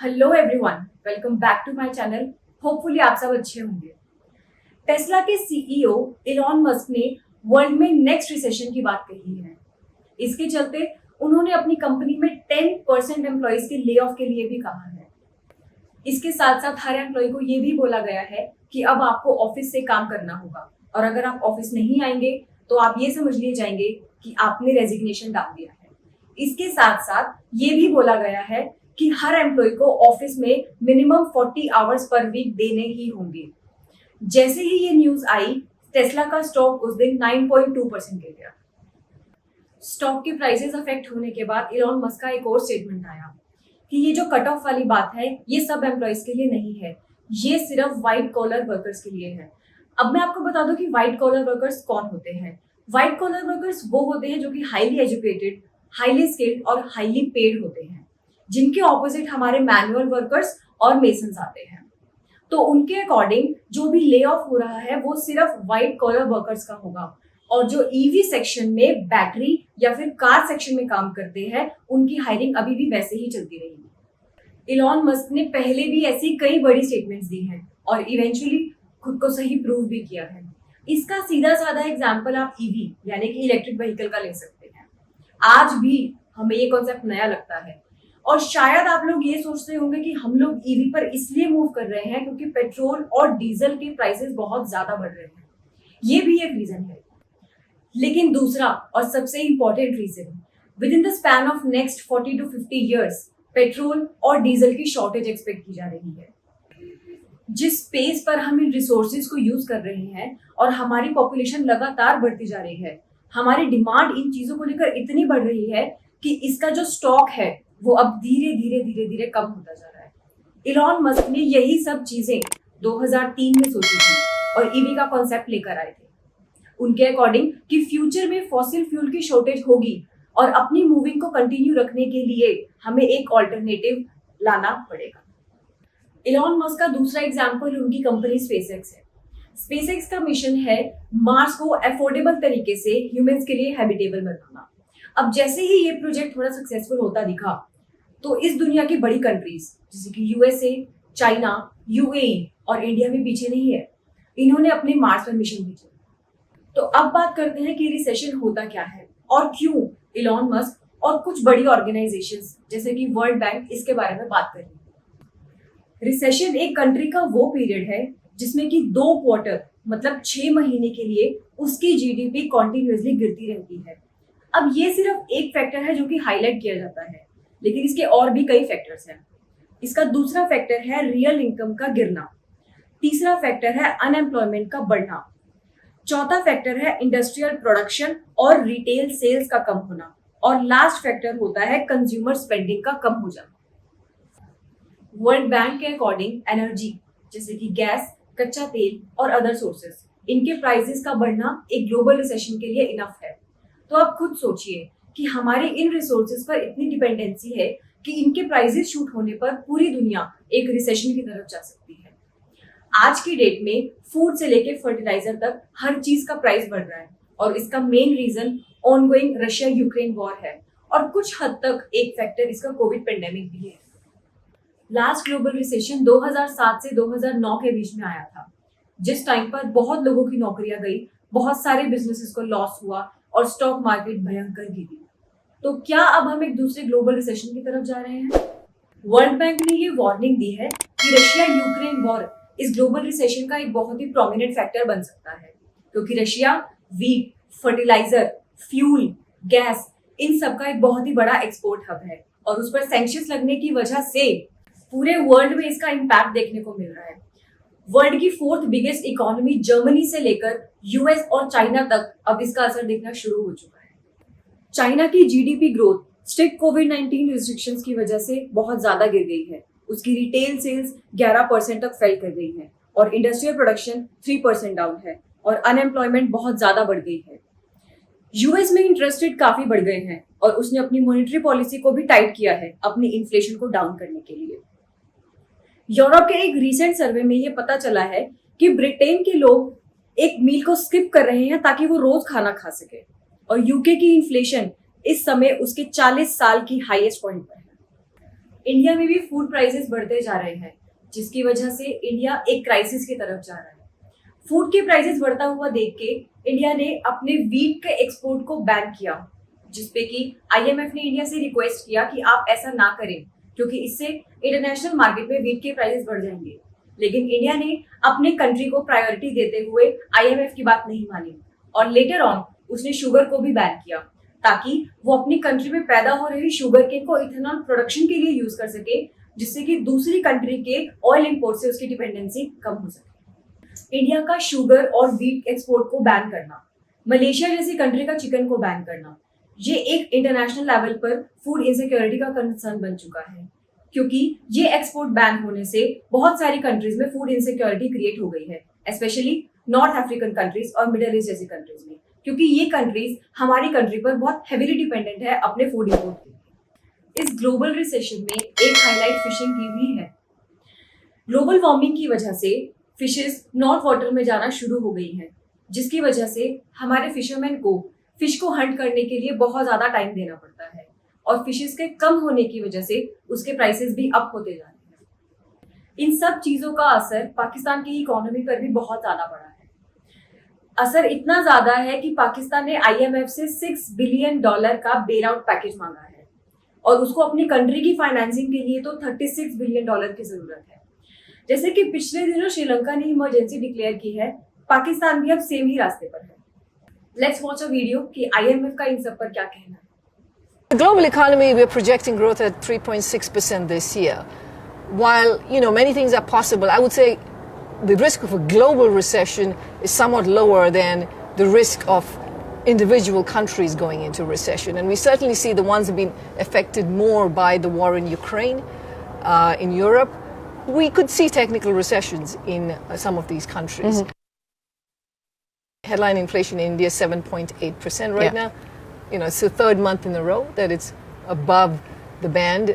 Hello everyone, welcome back to my channel. Hopefully आप सब अच्छे होंगे। टेस्ला के सीईओ इलॉन मस्क ने वर्ल्ड में नेक्स्ट रिसेशन की बात कही है। इसके चलते उन्होंने अपनी कंपनी में 10% एम्प्लॉइज के ले ऑफ के लिए भी कहा है। इसके साथ साथ हर एम्प्लॉय को ये भी बोला गया है कि अब आपको ऑफिस से काम करना होगा और अगर आप ऑफिस नहीं आएंगे तो आप ये समझ लिए जाएंगे कि आपने रेजिग्नेशन डाल दिया है। इसके साथ साथ ये भी बोला गया है कि हर एम्प्लॉय को ऑफिस में मिनिमम 40 आवर्स पर वीक देने ही होंगे। जैसे ही ये न्यूज आई, टेस्ला का स्टॉक उस दिन 9.2% गिर गया। स्टॉक के प्राइसेस अफेक्ट होने के बाद इलॉन मस्क का एक और स्टेटमेंट आया कि ये जो कट ऑफ वाली बात है ये सब एम्प्लॉयज के लिए नहीं है, ये सिर्फ व्हाइट कॉलर वर्कर्स के लिए है। अब मैं आपको बता दूं कि व्हाइट कॉलर वर्कर्स कौन होते हैं। व्हाइट कॉलर वर्कर्स वो होते हैं जो कि हाईली एजुकेटेड, हाईली स्किल्ड और हाईली पेड होते हैं, जिनके ऑपोजिट हमारे मैनुअल वर्कर्स और मेसन्स आते हैं। तो उनके अकॉर्डिंग जो भी ले ऑफ हो रहा है वो सिर्फ व्हाइट कॉलर वर्कर्स का होगा और जो ईवी सेक्शन में, बैटरी या फिर कार सेक्शन में काम करते हैं उनकी हायरिंग अभी भी वैसे ही चलती रहेगी। इलॉन मस्क ने पहले भी ऐसी कई बड़ी स्टेटमेंट्स दी हैं और इवेंचुअली खुद को सही प्रूव भी किया है। इसका सीधा साधा एग्जाम्पल आप ईवी यानी कि इलेक्ट्रिक व्हीकल का ले सकते हैं। आज भी हमें ये कॉन्सेप्ट नया लगता है और शायद आप लोग ये सोचते होंगे कि हम लोग ईवी पर इसलिए मूव कर रहे हैं क्योंकि पेट्रोल और डीजल के प्राइसेस बहुत ज्यादा बढ़ रहे हैं। ये भी एक रीजन है, लेकिन दूसरा और सबसे important reason, within the span of next 40 to 50 years petrol और डीजल की शॉर्टेज एक्सपेक्ट की जा रही है। जिस स्पेस पर हम इन रिसोर्सेज को यूज कर रहे हैं और हमारी पॉपुलेशन लगातार बढ़ती जा रही है, हमारी डिमांड इन चीजों को लेकर इतनी बढ़ रही है कि इसका जो स्टॉक है वो अब धीरे धीरे धीरे धीरे कम होता जा रहा है। इलॉन मस्क ने यही सब चीजें 2003 में सोची थी और ईवी का कॉन्सेप्ट लेकर आए थे। उनके अकॉर्डिंग कि फ्यूचर में फॉसिल फ्यूल की शॉर्टेज होगी और अपनी मूविंग को कंटिन्यू रखने के लिए हमें एक ऑल्टरनेटिव लाना पड़ेगा। इलॉन मस्क का दूसरा एग्जाम्पल उनकी कंपनी स्पेसएक्स है। स्पेसएक्स का मिशन है मार्स को अफोर्डेबल तरीके से ह्यूमंस के लिए हैबिटेबल बनाना। अब जैसे ही ये प्रोजेक्ट थोड़ा सक्सेसफुल होता दिखा तो इस दुनिया की बड़ी कंट्रीज जैसे कि यूएसए, चाइना, यूएई और इंडिया भी पीछे नहीं है। इन्होंने अपने मार्स पर मिशन भेजे। तो अब बात करते हैं कि रिसेशन होता क्या है और क्यों इलॉन मस्क और कुछ बड़ी ऑर्गेनाइजेशंस जैसे कि वर्ल्ड बैंक इसके बारे में बात कर रही है। रिसेशन एक कंट्री का वो पीरियड है जिसमें कि 2 क्वार्टर मतलब 6 महीने के लिए उसकी जीडीपी कॉन्टिन्यूसली गिरती रहती है। अब ये सिर्फ एक फैक्टर है जो कि हाईलाइट किया जाता है, लेकिन इसके और भी कई फैक्टर्स हैं। इसका दूसरा फैक्टर है रियल इनकम का गिरना, तीसरा फैक्टर है अनएम्प्लॉयमेंट का बढ़ना, चौथा फैक्टर है इंडस्ट्रियल प्रोडक्शन और रिटेल सेल्स का कम होना और लास्ट फैक्टर होता है कंज्यूमर स्पेंडिंग का कम हो जाना। वर्ल्ड बैंक के अकॉर्डिंग एनर्जी जैसे कि गैस, कच्चा तेल और अदर सोर्सेस, इनके प्राइसेस का बढ़ना एक ग्लोबल रिसेशन के लिए इनफ है। तो आप खुद सोचिए कि हमारे इन रिसोर्सेज पर इतनी डिपेंडेंसी है कि इनके प्राइसेस शूट होने पर पूरी दुनिया एक रिसेशन की तरफ जा सकती है। आज की डेट में फूड से लेकर फर्टिलाइजर तक हर चीज का प्राइस बढ़ रहा है और इसका main reason ongoing Russia Ukraine war है और कुछ हद तक एक फैक्टर इसका कोविड पेंडेमिक भी है। लास्ट ग्लोबल रिसेशन 2007 से 2009 के बीच में आया था, जिस टाइम पर बहुत लोगों की नौकरियां गई, बहुत सारे बिजनेसेस को लॉस हुआ और स्टॉक मार्केट भयंकर गिरी। तो क्या अब हम एक दूसरे ग्लोबल रिसेशन की तरफ जा रहे हैं? वर्ल्ड बैंक ने ये वार्निंग दी है कि रशिया यूक्रेन वॉर इस ग्लोबल रिसेशन का एक बहुत ही प्रोमिनेंट फैक्टर बन सकता है, क्योंकि Russia wheat, fertiliser, fuel, gas इन सब का एक बहुत ही बड़ा एक्सपोर्ट हब है और उस पर सैंक्शंस लगने की वजह से पूरे वर्ल्ड में इसका इम्पैक्ट देखने को मिल रहा है। वर्ल्ड की 4th बिगेस्ट इकोनॉमी जर्मनी से लेकर यूएस और चाइना तक अब इसका असर दिखना शुरू हो चुका है। चाइना की जीडीपी ग्रोथ स्ट्रिक्ट कोविड-19 रिस्ट्रिक्शंस की वजह से बहुत ज्यादा गिर गई है। उसकी रिटेल सेल्स 11% तक फेल कर गई है और इंडस्ट्रियल प्रोडक्शन 3% डाउन है और अनएम्प्लॉयमेंट बहुत ज्यादा बढ़ गई है। यूएस में इंटरेस्ट रेट काफी बढ़ गए हैं और उसने अपनी मॉनेटरी पॉलिसी को भी टाइट किया है अपनी इन्फ्लेशन को डाउन करने के लिए। यूरोप के एक रीसेंट सर्वे में ये पता चला है कि ब्रिटेन के लोग एक मील को स्किप कर रहे हैं ताकि वो रोज खाना खा सके और यूके की इन्फ्लेशन इस समय उसके 40 साल की हाईएस्ट पॉइंट पर है। इंडिया में भी फूड प्राइसेस बढ़ते जा रहे हैं, जिसकी वजह से इंडिया एक क्राइसिस की तरफ जा रहा है। फूड के प्राइसेस बढ़ता हुआ देख के इंडिया ने अपने वीट के एक्सपोर्ट को बैन किया, जिसपे कि आईएमएफ ने इंडिया से रिक्वेस्ट किया कि आप ऐसा ना करें, क्योंकि इससे इंटरनेशनल मार्केट में वीट के प्राइसेस बढ़ जाएंगे। लेकिन इंडिया ने अपने कंट्री को प्रायोरिटी देते हुए आईएमएफ की बात नहीं मानी और लेटर ऑन उसने शुगर को भी बैन किया, ताकि वो अपनी कंट्री में पैदा हो रही शुगर केन को इथेनॉल प्रोडक्शन के लिए यूज कर सके, जिससे कि दूसरी कंट्री के ऑयल इंपोर्ट से उसकी डिपेंडेंसी कम हो सके। इंडिया का शुगर और वीट एक्सपोर्ट को बैन करना, मलेशिया जैसी कंट्री का चिकन को बैन करना, ये एक इंटरनेशनल लेवल पर फूड इनसिक्योरिटी का कंसर्न बन चुका है, क्योंकि ये एक्सपोर्ट बैन होने से बहुत सारी कंट्रीज में फूड इनसिक्योरिटी क्रिएट हो गई है, स्पेशली नॉर्थ अफ्रीकन कंट्रीज और मिडिल ईस्ट जैसी कंट्रीज में, क्योंकि ये कंट्रीज हमारी कंट्री पर बहुत हेवीली डिपेंडेंट है अपने फूड इंपोर्ट के। इस ग्लोबल रिसेशन में एक हाईलाइट फिशिंग की भी है। ग्लोबल वार्मिंग की वजह से फिशेस नॉर्थ वाटर में जाना शुरू हो गई है, जिसकी वजह से हमारे फिशरमैन को फिश को हंट करने के लिए बहुत ज्यादा टाइम देना पड़ता है और फिशेस के कम होने की वजह से उसके प्राइसेस भी अप होते जा रहे हैं। इन सब चीजों का असर पाकिस्तान की इकोनॉमी पर भी बहुत ज्यादा पड़ा है। असर इतना ज्यादा है कि पाकिस्तान ने आईएमएफ से $6 बिलियन का बेल आउट पैकेज मांगा है और उसको अपनी कंट्री की फाइनेंसिंग के लिए तो $36 बिलियन की जरूरत है। जैसे कि पिछले दिनों श्रीलंका ने इमरजेंसी डिक्लेयर की है, पाकिस्तान भी अब सेम ही रास्ते पर है। लेट्स वॉच अ वीडियो कि आईएमएफ का इन सब पर क्या कहना है। The global economy, we're projecting growth at 3.6% this year. While, many things are possible, I would say the risk of a global recession is somewhat lower than the risk of individual countries going into recession. And we certainly see the ones that have been affected more by the war in Ukraine, in Europe. We could see technical recessions in some of these countries. Mm-hmm. Headline inflation in India is 7.8% right now. It's the third month in a row that it's above the band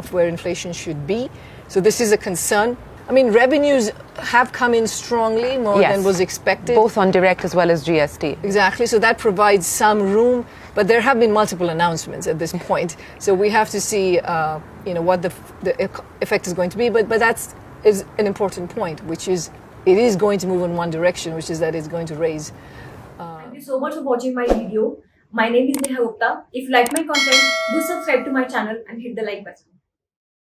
of where inflation should be. So this is a concern. I mean, revenues have come in strongly, more than was expected. Both on direct as well as GST. Exactly. So that provides some room. But there have been multiple announcements at this point. So we have to see, what the effect is going to be. But that is an important point, which is it is going to move in one direction, which is that it's going to raise. Thank you so much for watching my video. My name is Neha Gupta. If you like my content, do subscribe to my channel and hit the like button.